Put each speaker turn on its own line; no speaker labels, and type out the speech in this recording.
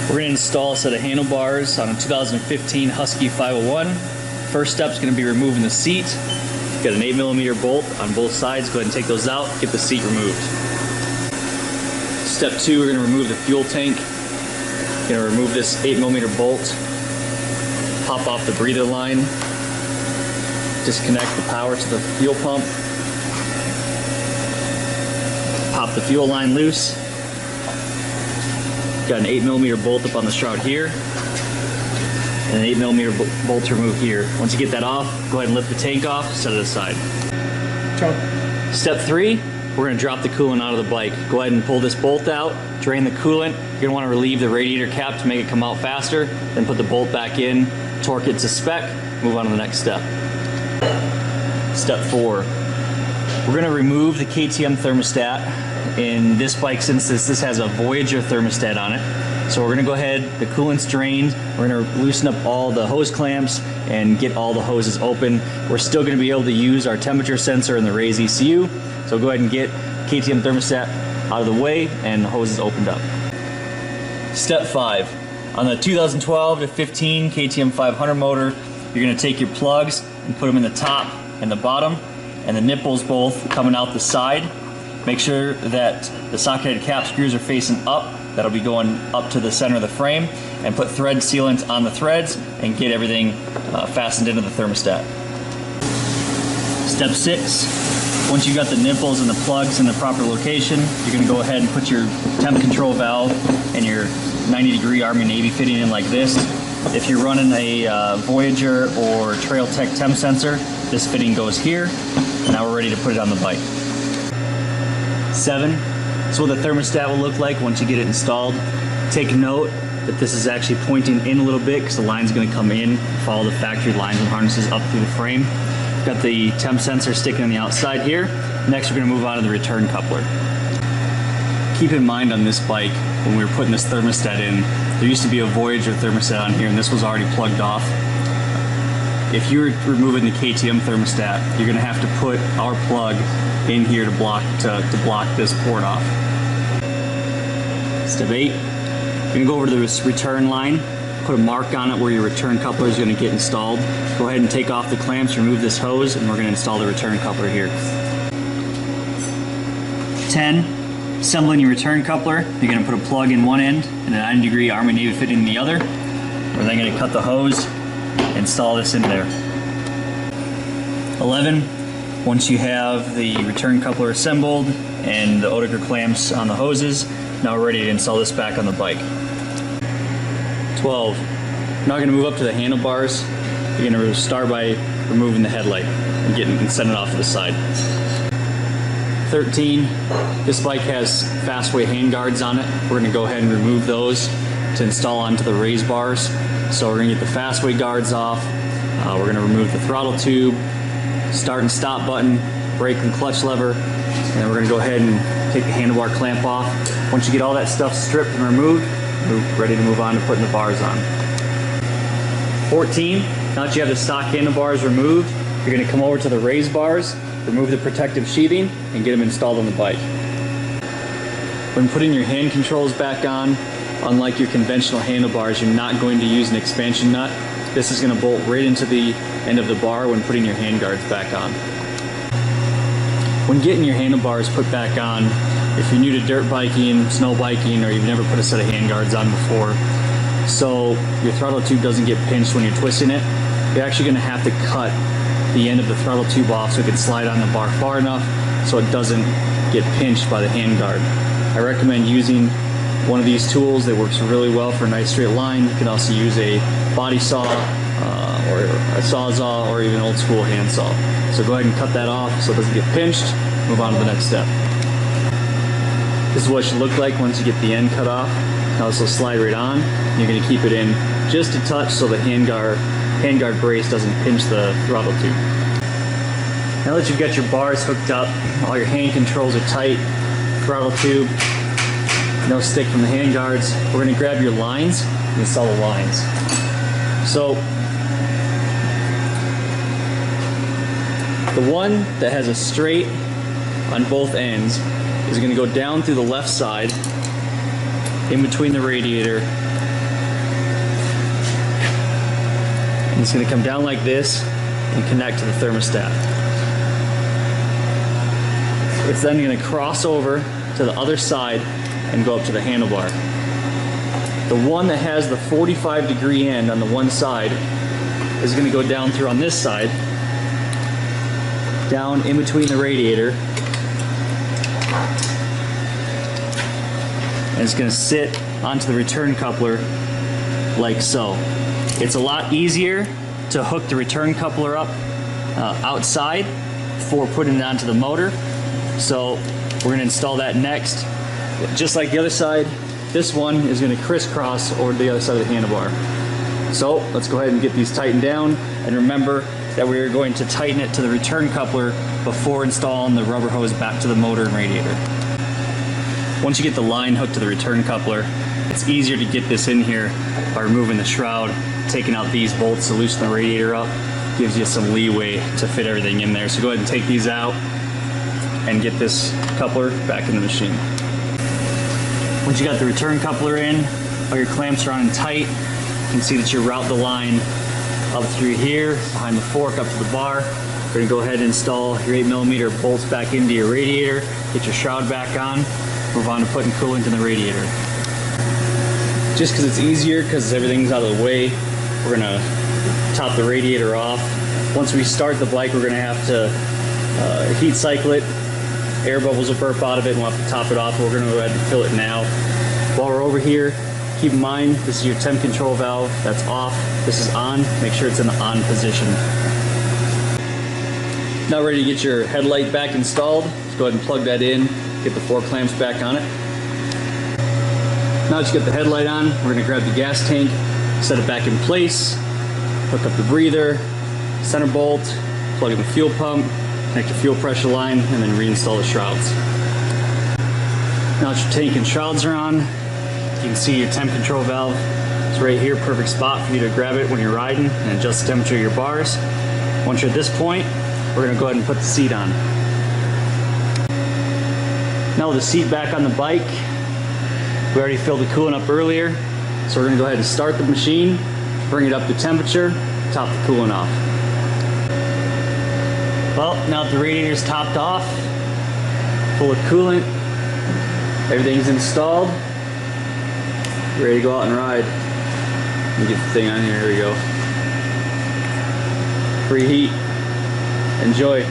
We're going to install a set of handlebars on a 2015 Husky 501. First step is going to be removing the seat. Got an 8mm bolt on both sides. Go ahead and take those out, get the seat removed. Step 2, we're going to remove the fuel tank. Going to remove this 8mm bolt, pop off the breather line, disconnect the power to the fuel pump, pop the fuel line loose. Got an 8mm bolt up on the shroud here, and an 8mm bolt to remove here. Once you get that off, go ahead and lift the tank off, set it aside. Step 3, we're going to drop the coolant out of the bike. Go ahead and pull this bolt out, drain the coolant. You're going to want to relieve the radiator cap to make it come out faster, then put the bolt back in, torque it to spec, move on to the next step. Step 4, we're going to remove the KTM thermostat. In this bike's instance, this has a Voyager thermostat on it. So we're going to go ahead, the coolant's drained, we're going to loosen up all the hose clamps and get all the hoses open. We're still going to be able to use our temperature sensor in the Raze ECU. So go ahead and get KTM thermostat out of the way and the hoses opened up. Step 5, on the 2012 to 15 KTM 500 motor, you're going to take your plugs and put them in the top and the bottom, and the nipples both coming out the side. Make sure that the socketed cap screws are facing up. That'll be going up to the center of the frame, and put thread sealant on the threads and get everything fastened into the thermostat. Step 6, once you've got the nipples and the plugs in the proper location, you're going to go ahead and put your temp control valve and your 90-degree Army Navy fitting in like this. If you're running a Voyager or Trail Tech temp sensor, this fitting goes here. Now we're ready to put it on the bike. 7, this is what the thermostat will look like once you get it installed. Take note that this is actually pointing in a little bit because the line's going to come in, follow the factory lines and harnesses up through the frame. Got the temp sensor sticking on the outside here. Next we're going to move on to the return coupler. Keep in mind on this bike, when we were putting this thermostat in, there used to be a Voyager thermostat on here and this was already plugged off. If you're removing the KTM thermostat, you're going to have to put our plug in here to block this port off. Step 8, you're going to go over to this return line, put a mark on it where your return coupler is going to get installed. Go ahead and take off the clamps, remove this hose, and we're going to install the return coupler here. 10, assembling your return coupler, you're going to put a plug in one end and a 90-degree Army Navy fitting in the other. We're then going to cut the hose, install this in there. 11, once you have the return coupler assembled and the Oetiker clamps on the hoses, now we're ready to install this back on the bike. 12, now we're going to move up to the handlebars. You're going to start by removing the headlight and send it off to the side. 13, this bike has fastway handguards on it. We're going to go ahead and remove those to install onto the Raze bars. So we're going to get the fastway guards off. We're going to remove the throttle tube, start and stop button, brake and clutch lever, and then we're going to go ahead and take the handlebar clamp off. Once you get all that stuff stripped and removed, we're ready to move on to putting the bars on. 14, now that you have the stock handlebars removed, you're going to come over to the Raze bars, remove the protective sheathing, and get them installed on the bike. When putting your hand controls back on, unlike your conventional handlebars, you're not going to use an expansion nut. This is going to bolt right into the end of the bar when putting your handguards back on. When getting your handlebars put back on, if you're new to dirt biking, snow biking, or you've never put a set of handguards on before, so your throttle tube doesn't get pinched when you're twisting it, you're actually going to have to cut the end of the throttle tube off so it can slide on the bar far enough so it doesn't get pinched by the handguard. I recommend using one of these tools that works really well for a nice straight line. You can also use a body saw or a sawzall or even an old school hand saw. So go ahead and cut that off so it doesn't get pinched. Move on to the next step. This is what it should look like once you get the end cut off. Now this will slide right on. You're going to keep it in just a touch so the handguard brace doesn't pinch the throttle tube. Now that you've got your bars hooked up, all your hand controls are tight, throttle tube, no stick from the handguards, we're going to grab your lines and install the lines. So the one that has a straight on both ends is going to go down through the left side, in between the radiator And it's going to come down like this and connect to the thermostat. It's then going to cross over to the other side and go up to the handlebar. The one that has the 45-degree end on the one side is going to go down through on this side, down in between the radiator, and it's going to sit onto the return coupler like so. It's a lot easier to hook the return coupler up outside before putting it onto the motor. So we're going to install that next. Just like the other side, this one is going to crisscross over to the other side of the handlebar. So let's go ahead and get these tightened down, and remember that we are going to tighten it to the return coupler before installing the rubber hose back to the motor and radiator. Once you get the line hooked to the return coupler, it's easier to get this in here by removing the shroud, taking out these bolts to loosen the radiator up. Gives you some leeway to fit everything in there. So go ahead and take these out and get this coupler back in the machine. Once you got the return coupler in, all your clamps are on and tight, you can see that you route the line up through here, behind the fork up to the bar. We're gonna go ahead and install your 8mm bolts back into your radiator, get your shroud back on, move on to putting coolant in the radiator. Just because it's easier, because everything's out of the way, we're gonna top the radiator off. Once we start the bike, we're gonna have to heat cycle it. Air bubbles will burp out of it and we'll have to top it off. We're gonna go ahead and fill it now. While we're over here, keep in mind, this is your temp control valve, that's off. This is on, make sure it's in the on position. Now ready to get your headlight back installed. Let's go ahead and plug that in, get the 4 clamps back on it. Now that you get the headlight on, we're gonna grab the gas tank, set it back in place, hook up the breather, center bolt, plug in the fuel pump, connect your fuel pressure line, and then reinstall the shrouds. Now that your tank and shrouds are on, you can see your temp control valve. It's right here, perfect spot for you to grab it when you're riding and adjust the temperature of your bars. Once you're at this point, we're gonna go ahead and put the seat on. Now with the seat back on the bike, we already filled the coolant up earlier, so we're gonna go ahead and start the machine, bring it up to temperature, top the coolant off. Well, now that the radiator's topped off, full of coolant, everything's installed, ready to go out and ride. Let me get the thing on here, here we go. Preheat, enjoy.